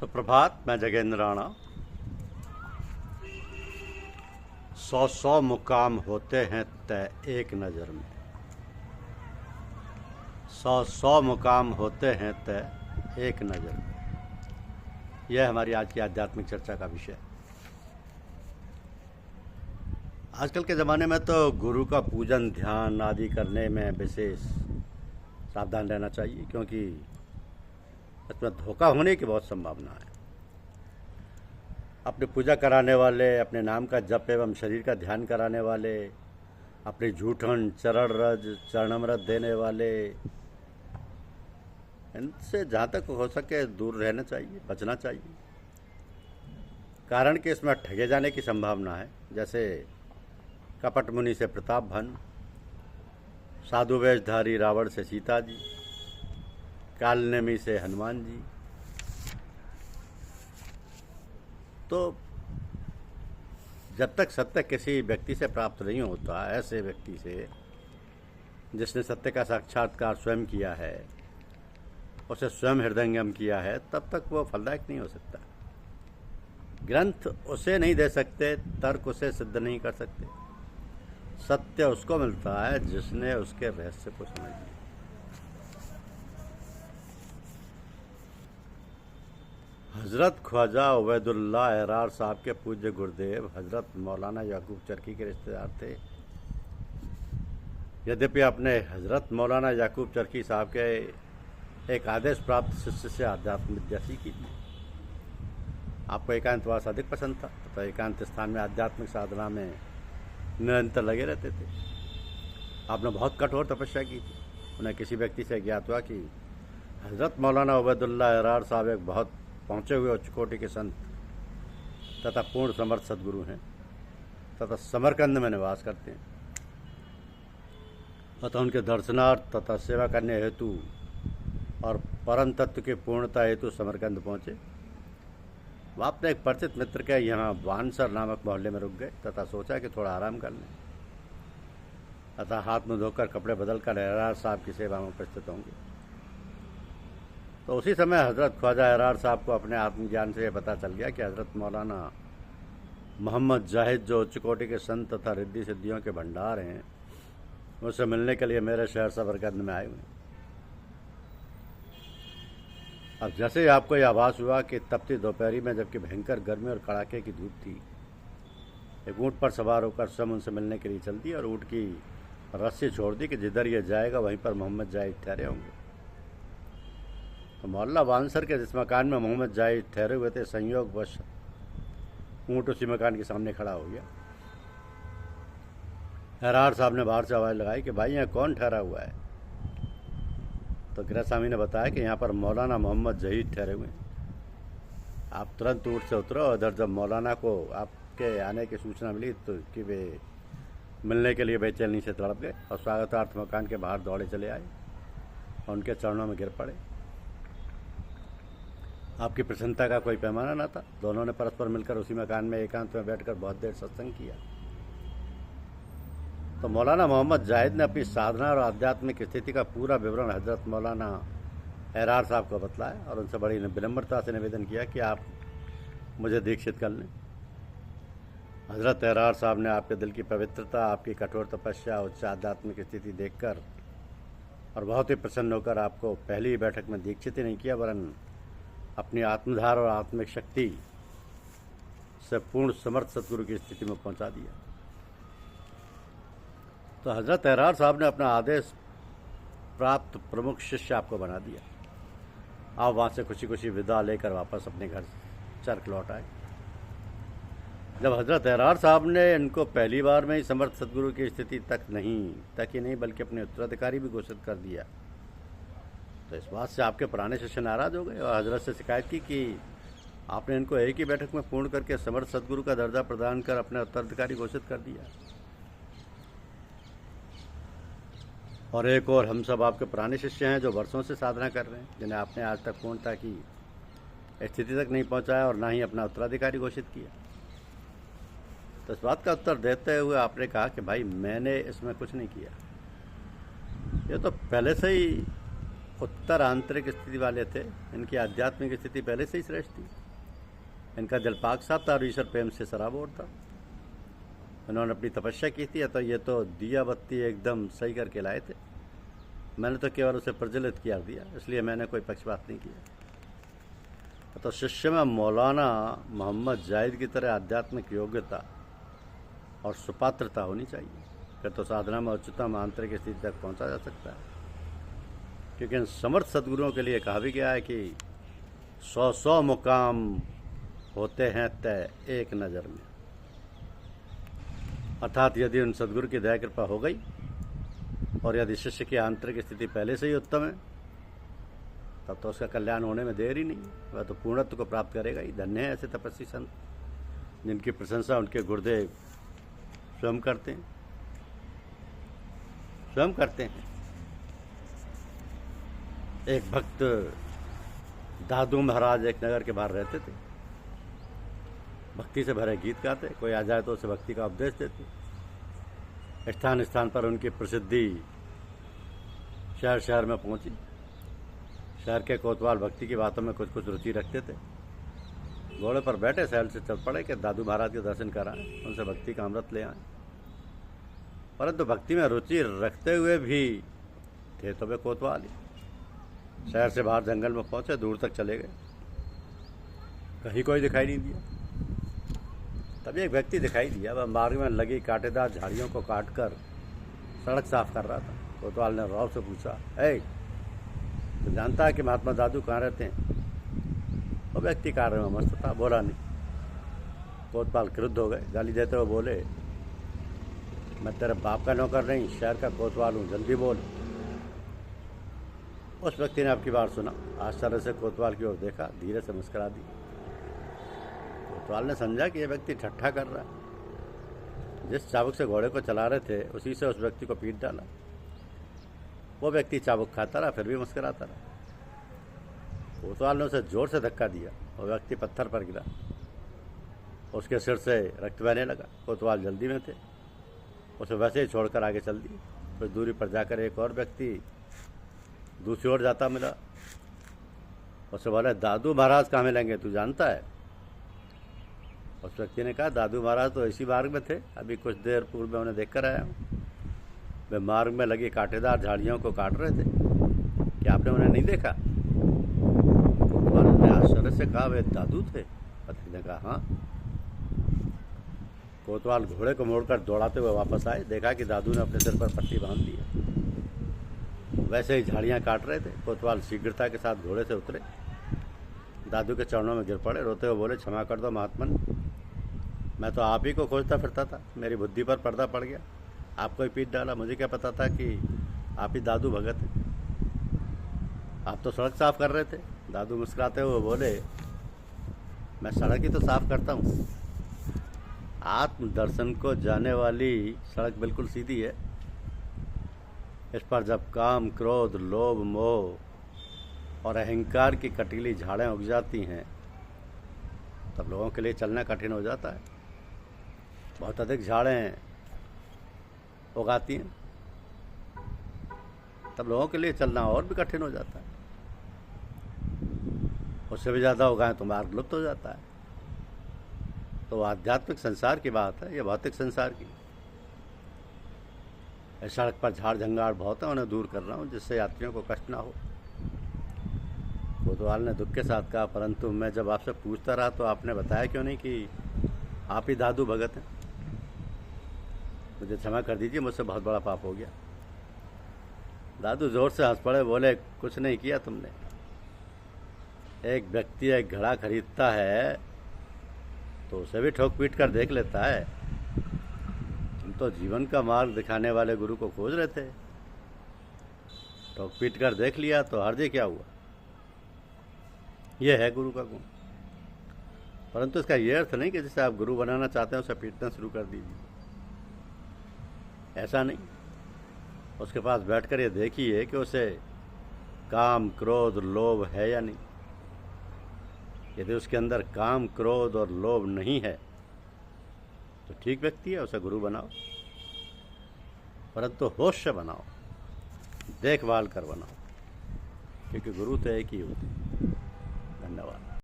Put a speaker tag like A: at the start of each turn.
A: सुप्रभात। मैं जगेंद्र राणा। 100 मुकाम होते हैं तय एक नज़र में। 100 मुकाम होते हैं तय एक नज़र में। यह हमारी आज की आध्यात्मिक चर्चा का विषय है। आजकल के ज़माने में तो गुरु का पूजन ध्यान आदि करने में विशेष सावधान रहना चाहिए, क्योंकि इसमें धोखा होने की बहुत संभावना है। अपनी पूजा कराने वाले, अपने नाम का जप एवं शरीर का ध्यान कराने वाले, अपनी झूठन चरण रज चरणामृत देने वाले, इनसे जहाँ तक हो सके दूर रहना चाहिए, बचना चाहिए। कारण कि इसमें ठगे जाने की संभावना है। जैसे कपट मुनि से प्रताप भन, साधु वेशधारी रावण से सीता जी, कालनेमी से हनुमान जी। तो जब तक सत्य किसी व्यक्ति से प्राप्त नहीं होता, ऐसे व्यक्ति से जिसने सत्य का साक्षात्कार स्वयं किया है, उसे स्वयं हृदयंगम किया है, तब तक वो फलदायक नहीं हो सकता। ग्रंथ उसे नहीं दे सकते, तर्क उसे सिद्ध नहीं कर सकते। सत्य उसको मिलता है जिसने उसके रहस्य को समझ लिया। हज़रत ख्वाजा उबैदुल्लाह एरार साहब के पूज्य गुरुदेव हज़रत मौलाना याकूब चरखी के रिश्तेदार थे। यद्यपि आपने हज़रत मौलाना याकूब चरखी साहब के एक आदेश प्राप्त शिष्य से आध्यात्मिक विद्या सीखी थी। आपको एकांतवास अधिक पसंद था, तो एकांत स्थान में आध्यात्मिक साधना में निरंतर लगे रहते थे। आपने बहुत कठोर तपस्या की थी। उन्हें किसी व्यक्ति से ज्ञात हुआ कि हज़रत मौलाना उबैदुल्लाह एरार साहब एक बहुत पहुँचे हुए उच्च कोटि के संत तथा पूर्ण समर्थ सद्गुरु हैं तथा समरकंद में निवास करते हैं। अतः उनके दर्शनार्थ तथा सेवा करने हेतु और परम तत्व की पूर्णता हेतु समरकंद पहुँचे। वह अपने एक परिचित मित्र के यहाँ वानसर नामक मोहल्ले में रुक गए तथा सोचा कि थोड़ा आराम कर लें। अतः हाथ मुँह धोकर कपड़े बदलकर एरार साहब की सेवा में उपस्थित होंगे। तो उसी समय हज़रत ख्वाजा एरार साहब को अपने आत्मज्ञान से यह पता चल गया कि हज़रत मौलाना मोहम्मद जाहिद, जो उच्च कोटि के संत तथा रिद्धि सिद्धियों के भंडार हैं, उससे मिलने के लिए मेरे शहर समरकंद में आए हुए हैं। अब जैसे ही आपको यह आभास हुआ कि तपती दोपहरी में, जबकि भयंकर गर्मी और कड़ाके की धूप थी, एक ऊँट पर सवार होकर स्वयं उनसे मिलने के लिए चल दी और ऊँट की रस्सी छोड़ दी कि जिधर ये जाएगा वहीं पर मोहम्मद जाहिद ठहरे होंगे। तो मोहल्ला वानसर के जिस मकान में मोहम्मद जाहिद ठहरे हुए थे, संयोगवश ऊँट उसी मकान के सामने खड़ा हो गया। एरार साहब ने बाहर से आवाज़ लगाई कि भाई यहाँ कौन ठहरा हुआ है? तो गृहस्वामी ने बताया कि यहाँ पर मौलाना मोहम्मद जाहिद ठहरे हुए हैं। आप तुरंत ऊँट से उतरो। उधर जब मौलाना को आपके आने की सूचना मिली तो कि वे मिलने के लिए बेचैनी से तड़प गए और स्वागतार्थ मकान के बाहर दौड़े चले आए और उनके चरणों में गिर पड़े। आपकी प्रसन्नता का कोई पैमाना न था। दोनों ने परस्पर मिलकर उसी मकान में एकांत में बैठकर बहुत देर सत्संग किया। तो मौलाना मोहम्मद जाहिद ने अपनी साधना और आध्यात्मिक स्थिति का पूरा विवरण हज़रत मौलाना एरार साहब को बतलाया और उनसे बड़ी विनम्रता से निवेदन किया कि आप मुझे दीक्षित कर लें। हज़रत एरार साहब ने आपके दिल की पवित्रता, आपकी कठोर तपस्या, उच्च आध्यात्मिक स्थिति देखकर और बहुत ही प्रसन्न होकर आपको पहली ही बैठक में दीक्षित ही नहीं किया, वरन अपनी आत्मधार और आत्मिक शक्ति से पूर्ण समर्थ सद्गुरु की स्थिति में पहुंचा दिया। तो हज़रत एरार साहब ने अपना आदेश प्राप्त प्रमुख शिष्य आपको बना दिया। आप वहाँ से खुशी खुशी विदा लेकर वापस अपने घर चरक लौट आए। जब हज़रत एरार साहब ने इनको पहली बार में ही समर्थ सद्गुरु की स्थिति तक ही नहीं बल्कि अपने उत्तराधिकारी भी घोषित कर दिया, तो इस बात से आपके पुराने शिष्य नाराज़ हो गए और हजरत से शिकायत की कि आपने इनको एक ही बैठक में पूर्ण करके समर्थ सद्गुरु का दर्जा प्रदान कर अपने उत्तराधिकारी घोषित कर दिया। और एक और हम सब आपके पुराने शिष्य हैं जो वर्षों से साधना कर रहे हैं, जिन्हें आपने आज तक पूर्णता की स्थिति तक नहीं पहुंचाया और ना ही अपना उत्तराधिकारी घोषित किया। तो इस बात का उत्तर देते हुए आपने कहा कि भाई मैंने इसमें कुछ नहीं किया, ये तो पहले से ही उत्तर आंतरिक स्थिति वाले थे। इनकी आध्यात्मिक स्थिति पहले से ही श्रेष्ठ थी। इनका जलपाक साफ था और ईश्वर प्रेम से सराबोर था। इन्होंने अपनी तपस्या की थी, तो ये तो दिया बत्ती एकदम सही करके लाए थे। मैंने तो केवल उसे प्रज्वलित किया दिया, इसलिए मैंने कोई पक्षपात नहीं किया। तो शिष्य में मौलाना मोहम्मद जाहिद की तरह आध्यात्मिक योग्यता और सुपात्रता होनी चाहिए, फिर तो साधना में उच्चतम आंतरिक स्थिति तक पहुंचा जा सकता है। क्योंकि इन समर्थ सद्गुरुओं के लिए कहा भी गया है कि 100 मुकाम होते हैं तय एक नज़र में। अर्थात यदि उन सद्गुरु की दया कृपा हो गई और यदि शिष्य की आंतरिक स्थिति पहले से ही उत्तम है, तब तो उसका कल्याण होने में देर ही नहीं, वह तो पूर्णत्व को प्राप्त करेगा ही। धन्य है ऐसे तपस्वी संत जिनकी प्रशंसा उनके गुरुदेव स्वयं करते हैं। एक भक्त दादू महाराज एक नगर के बाहर रहते थे। भक्ति से भरे गीत गाते, कोई आ जाए तो उसे भक्ति का उपदेश देते। स्थान स्थान पर उनकी प्रसिद्धि शहर शहर में पहुंची। शहर के कोतवाल भक्ति की बातों में कुछ कुछ रुचि रखते थे। घोड़े पर बैठे शहर से चल पड़े कि दादू महाराज के दर्शन कराएं, उनसे भक्ति का अमृत ले आए। परंतु भक्ति में रुचि रखते हुए भी थे तो वे कोतवाल ही। शहर से बाहर जंगल में पहुंचे, दूर तक चले गए, कहीं कोई दिखाई नहीं दिया। तभी एक व्यक्ति दिखाई दिया। वह मार्ग में लगी कांटेदार झाड़ियों को काटकर सड़क साफ कर रहा था। कोतवाल ने रौब से पूछा, ए, तो जानता है कि महात्मा दादू कहाँ रहते हैं? वो व्यक्ति कार्य में मस्त था, बोला नहीं। कोतवाल क्रुद्ध हो गए, गाली देते हुए बोले, मैं तेरे बाप का नौकर नहीं, शहर का कोतवाल हूँ, जल्दी बोल। उस व्यक्ति ने आपकी बात सुना, आश्चर्य से कोतवाल की ओर देखा, धीरे से मुस्कुरा दी। कोतवाल ने समझा कि यह व्यक्ति ठट्ठा कर रहा है। जिस चाबुक से घोड़े को चला रहे थे उसी से उस व्यक्ति को पीट डाला। वो व्यक्ति चाबुक खाता रहा, फिर भी मुस्कुराता रहा। कोतवाल ने उसे जोर से धक्का दिया, वो व्यक्ति पत्थर पर गिरा, उसके सिर से रक्त बहने लगा। कोतवाल जल्दी में थे, उसे वैसे ही छोड़कर आगे चल दिए। कुछ दूरी पर जाकर एक और व्यक्ति दूसरी ओर जाता मिला। उसे बोले, दादू महाराज कहाँ मिलेंगे, तू जानता है? उस व्यक्ति ने कहा, दादू महाराज तो इसी मार्ग में थे, अभी कुछ देर पूर्व में उन्हें देखकर आया हूँ। वे मार्ग में लगी कांटेदार झाड़ियों को काट रहे थे, क्या आपने उन्हें नहीं देखा? कोतवाल ने आश्चर्य से कहा, वे दादू थे? पत्नी ने कहा, हाँ। कोतवाल घोड़े को मोड़कर दौड़ाते हुए वापस आए, देखा कि दादू ने अपने सिर पर पट्टी बांध ली है। वैसे ही झाड़ियाँ काट रहे थे। कोतवाल शीघ्रता के साथ घोड़े से उतरे, दादू के चरणों में गिर पड़े, रोते हुए बोले, क्षमा कर दो महात्मन, मैं तो आप ही को खोजता फिरता था, मेरी बुद्धि पर पर्दा पड़ गया, आपको ही पीट डाला। मुझे क्या पता था कि आप ही दादू भगत हैं। आप तो सड़क साफ कर रहे थे। दादू मुस्कुराते हुए बोले, मैं सड़क ही तो साफ करता हूँ, आत्म दर्शन को जाने वाली सड़क बिल्कुल सीधी है। इस पर जब काम, क्रोध, लोभ, मोह और अहंकार की कटीली झाड़ें उग जाती हैं, तब लोगों के लिए चलना कठिन हो जाता है। बहुत अधिक झाड़ें उगाती हैं, तब लोगों के लिए चलना और भी कठिन हो जाता है। उससे भी ज़्यादा उगाएं तो मार्ग लुप्त हो जाता है। तो आध्यात्मिक संसार की बात है, ये भौतिक संसार की। इस सड़क पर झाड़ झंगाड़ बहुत है, उन्हें दूर कर रहा हूँ जिससे यात्रियों को कष्ट ना हो। कोतवाल ने दुख के साथ कहा, परंतु मैं जब आपसे पूछता रहा तो आपने बताया क्यों नहीं कि आप ही दादू भगत हैं? मुझे क्षमा कर दीजिए, मुझसे बहुत बड़ा पाप हो गया। दादू जोर से हंस पड़े, बोले, कुछ नहीं किया तुमने। एक व्यक्ति एक घड़ा खरीदता है तो उसे भी ठोक पीट कर देख लेता है। तुम तो जीवन का मार्ग दिखाने वाले गुरु को खोज रहे थे, ठोक पीट कर देख लिया तो हर्ज क्या हुआ? यह है गुरु का गुण। परंतु इसका यह अर्थ नहीं कि जिसे आप गुरु बनाना चाहते हैं उसे पीटना शुरू कर दीजिए, ऐसा नहीं। उसके पास बैठकर ये देखिए कि उसे काम, क्रोध, लोभ है या नहीं। यदि उसके अंदर काम, क्रोध और लोभ नहीं है तो ठीक व्यक्ति है, उसे गुरु बनाओ, परंतु होश से बनाओ, देखभाल कर बनाओ। क्योंकि गुरु तो एक ही होते हैं। धन्यवाद।